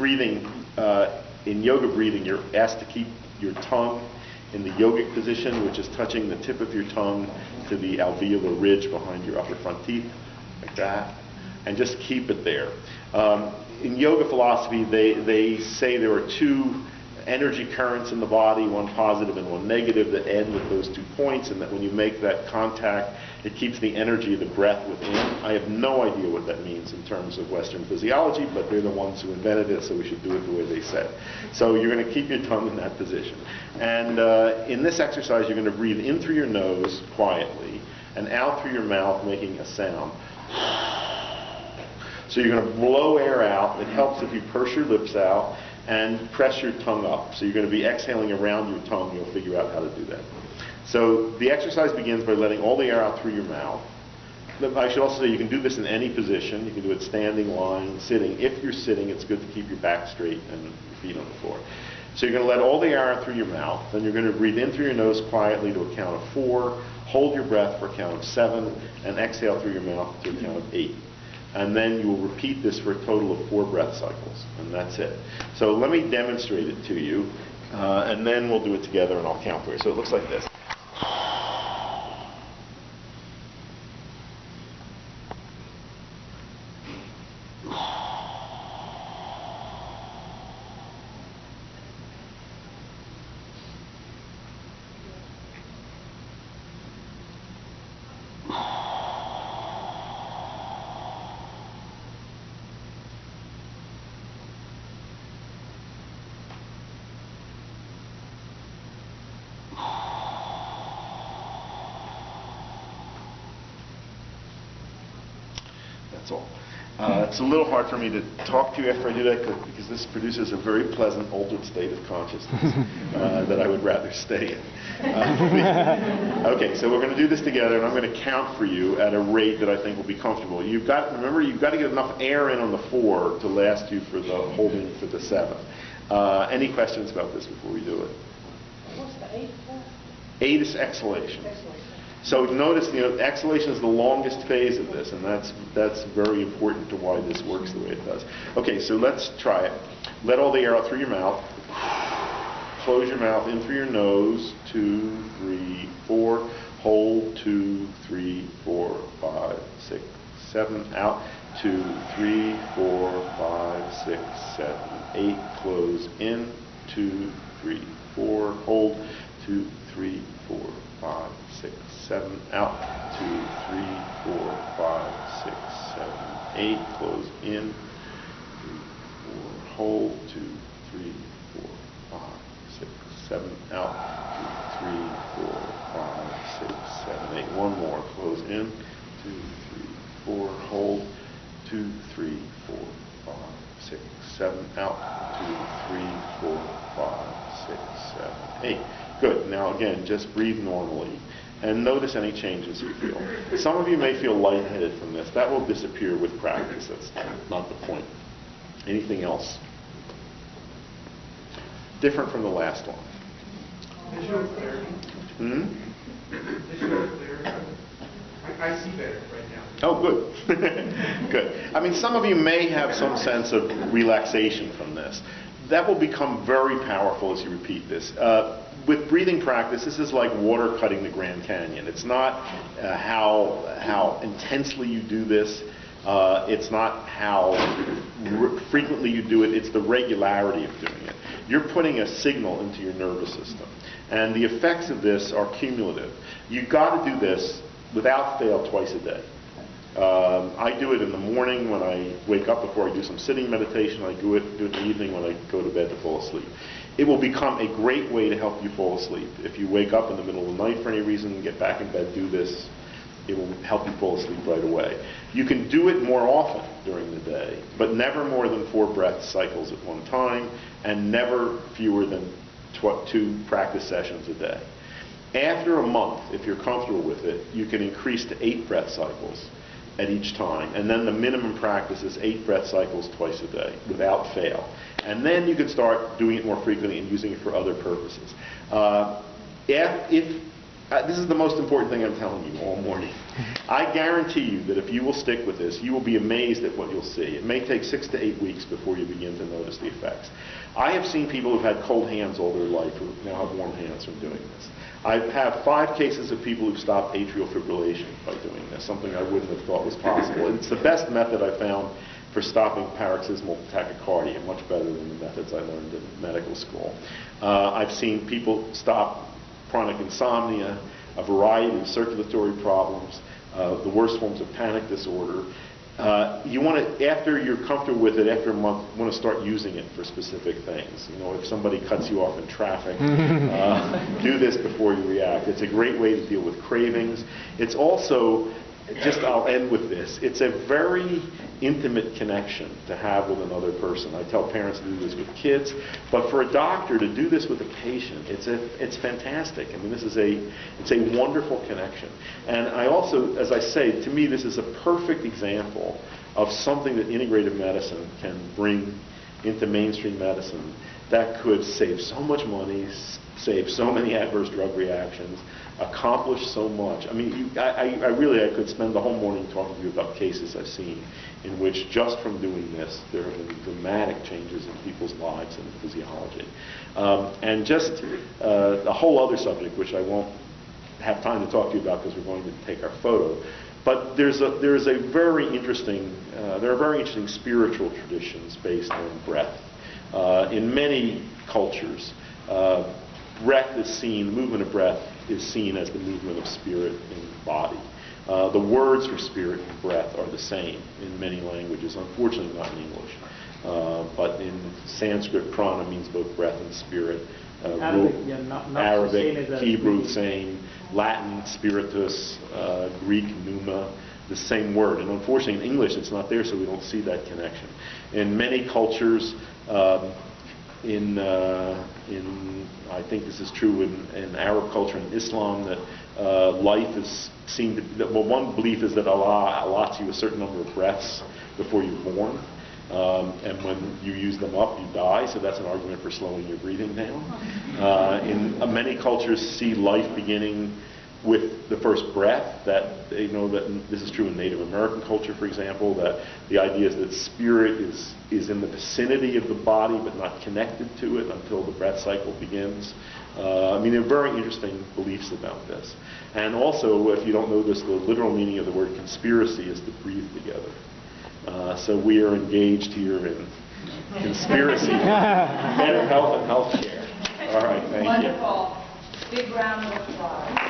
breathing, in yoga breathing, you're asked to keep your tongue in the yogic position, which is touching the tip of your tongue to the alveolar ridge behind your upper front teeth, like that, and just keep it there. In yoga philosophy, they say there are two energy currents in the body, one positive and one negative, that end with those 2 points, and that when you make that contact, it keeps the energy of the breath within. I have no idea what that means in terms of Western physiology, but they're the ones who invented it, so we should do it the way they say. So you're going to keep your tongue in that position. And in this exercise, you're going to breathe in through your nose quietly and out through your mouth, making a sound. So you're going to blow air out. It helps if you purse your lips out and press your tongue up. So you're going to be exhaling around your tongue. You'll figure out how to do that. So the exercise begins by letting all the air out through your mouth. I should also say you can do this in any position. You can do it standing, lying, sitting. If you're sitting, it's good to keep your back straight and your feet on the floor. So you're going to let all the air out through your mouth. Then you're going to breathe in through your nose quietly to a count of 4. Hold your breath for a count of 7. And exhale through your mouth to a count of 8. And then you will repeat this for a total of 4 breath cycles, and that's it. So let me demonstrate it to you, and then we'll do it together, and I'll count for you. So it looks like this. That's all. It's a little hard for me to talk to you after I do that because this produces a very pleasant altered state of consciousness that I would rather stay in. Okay, so we're going to do this together, and I'm going to count for you at a rate that I think will be comfortable. Remember, you've got to get enough air in on the 4 to last you for the holding for the 7. Any questions about this before we do it? What's the 8 for? 8 is exhalation. So notice, exhalation is the longest phase of this, and that's very important to why this works the way it does. Okay, so let's try it. Let all the air out through your mouth. Close your mouth in through your nose. 2, 3, 4. Hold. 2, 3, 4, 5, 6, 7. Out. 2, 3, 4, 5, 6, 7, 8. Close in. 2, 3, 4. Hold. 2, 3, 4, 5, 6, 7. Out. 2, 3, 4, 5, 6, 7, 8. Close in. 3, 4. Hold. 2, 3, 4, 5, 6, 7. Out. 2, 3, 4, 5, 6, 7, 8. One more. Close in. 2, 3, 4. Hold. 2, 3, 4, 5, 6, 7. Out. 2, 3, 4, 5, 6, 7, 8. Good. Now again, just breathe normally. And notice any changes you feel. Some of you may feel lightheaded from this. That will disappear with practice. That's not the point. Anything else? Different from the last one. Visual clarity. Visual clarity. I see better right now. Oh, good. Good. I mean, some of you may have some sense of relaxation from this. That will become very powerful as you repeat this. With breathing practice, this is like water cutting the Grand Canyon. It's not how intensely you do this. It's not how frequently you do it. It's the regularity of doing it. You're putting a signal into your nervous system. And the effects of this are cumulative. You've got to do this without fail twice a day. I do it in the morning when I wake up before I do some sitting meditation. I do it in the evening when I go to bed to fall asleep. It will become a great way to help you fall asleep. If you wake up in the middle of the night for any reason, get back in bed, do this. It will help you fall asleep right away. You can do it more often during the day, but never more than 4 breath cycles at one time, and never fewer than 2 practice sessions a day. After a month, if you're comfortable with it, you can increase to 8 breath cycles at each time. And then the minimum practice is 8 breath cycles twice a day without fail. And then you can start doing it more frequently and using it for other purposes. If this is the most important thing I'm telling you all morning. I guarantee you that if you will stick with this, you will be amazed at what you'll see. It may take 6 to 8 weeks before you begin to notice the effects. I have seen people who've had cold hands all their life who now have warm hands from doing this. I have 5 cases of people who've stopped atrial fibrillation by doing this, something I wouldn't have thought was possible. And it's the best method I found for stopping paroxysmal tachycardia, much better than the methods I learned in medical school. I've seen people stop chronic insomnia, a variety of circulatory problems, the worst forms of panic disorder. You want to, after you're comfortable with it, after a month, you want to start using it for specific things. You know, if somebody cuts you off in traffic, do this before you react. It's a great way to deal with cravings. It's also, I'll end with this, it's a very intimate connection to have with another person. I tell parents to do this with kids, but for a doctor to do this with a patient, it's fantastic. I mean, it's a wonderful connection. And I also, as I say, to me this is a perfect example of something that integrative medicine can bring into mainstream medicine that could save so much money, save so many adverse drug reactions, accomplish so much. I mean, I could spend the whole morning talking to you about cases I've seen in which just from doing this, there have been dramatic changes in people's lives and physiology. And just a whole other subject, which I won't have time to talk to you about because we're going to take our photo. But there are very interesting spiritual traditions based on breath. In many cultures, breath is seen, the movement of breath is seen as the movement of spirit in the body. The words for spirit and breath are the same in many languages, unfortunately not in English. But in Sanskrit, prana means both breath and spirit. Arabic, Hebrew, same. Latin, spiritus, Greek, pneuma, the same word. And unfortunately in English it's not there, so we don't see that connection. In many cultures, I think this is true in Arab culture and Islam, that life is seen to be, well, one belief is that Allah allots you a certain number of breaths before you're born. And when you use them up, you die, so that's an argument for slowing your breathing down. In many cultures see life beginning with the first breath, that they know that this is true in Native American culture, for example, that the idea is that spirit is in the vicinity of the body but not connected to it until the breath cycle begins. I mean, there are very interesting beliefs about this. And also, if you don't know this, the literal meaning of the word conspiracy is to breathe together. So we are engaged here in conspiracy, better health and health care. All right, thank you. Wonderful. Big round of applause.